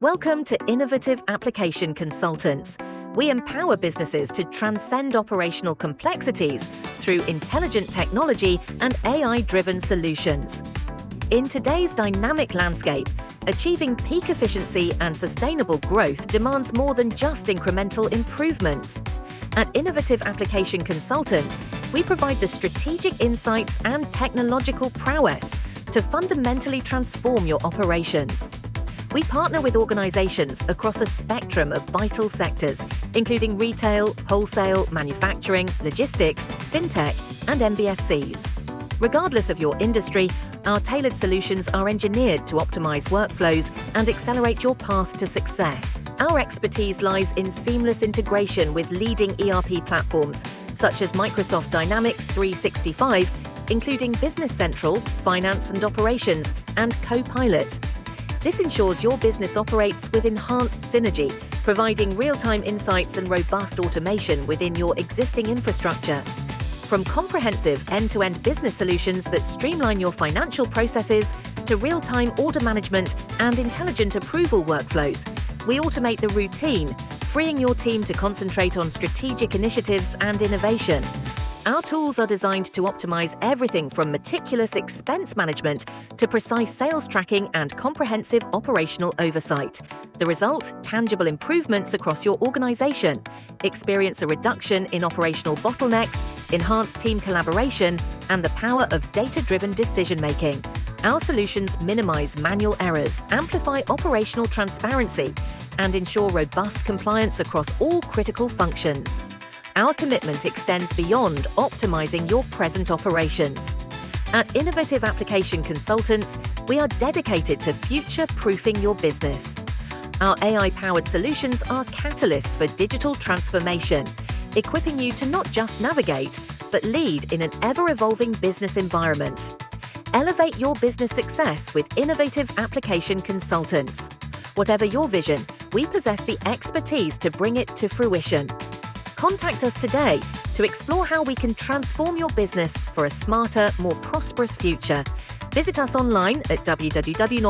Welcome to Innovative Application Consultants. We empower businesses to transcend operational complexities through intelligent technology and AI-driven solutions. In today's dynamic landscape, achieving peak efficiency and sustainable growth demands more than just incremental improvements. At Innovative Application Consultants, we provide the strategic insights and technological prowess to fundamentally transform your operations. We partner with organizations across a spectrum of vital sectors, including retail, wholesale, manufacturing, logistics, Fintech, and MBFCs. Regardless of your industry, our tailored solutions are engineered to optimize workflows and accelerate your path to success. Our expertise lies in seamless integration with leading ERP platforms, such as Microsoft Dynamics 365, including Business Central, Finance and Operations, and Copilot. This ensures your business operates with enhanced synergy, providing real-time insights and robust automation within your existing infrastructure. From comprehensive end-to-end business solutions that streamline your financial processes to real-time order management and intelligent approval workflows, we automate the routine, freeing your team to concentrate on strategic initiatives and innovation. Our tools are designed to optimize everything from meticulous expense management to precise sales tracking and comprehensive operational oversight. The result? Tangible improvements across your organization. Experience a reduction in operational bottlenecks, enhanced team collaboration, and the power of data-driven decision-making. Our solutions minimize manual errors, amplify operational transparency, and ensure robust compliance across all critical functions. Our commitment extends beyond optimizing your present operations. At Innovative Application Consultants, we are dedicated to future-proofing your business. Our AI-powered solutions are catalysts for digital transformation, equipping you to not just navigate, but lead in an ever-evolving business environment. Elevate your business success with Innovative Application Consultants. Whatever your vision, we possess the expertise to bring it to fruition. Contact us today to explore how we can transform your business for a smarter, more prosperous future. Visit us online at www.iappc.in.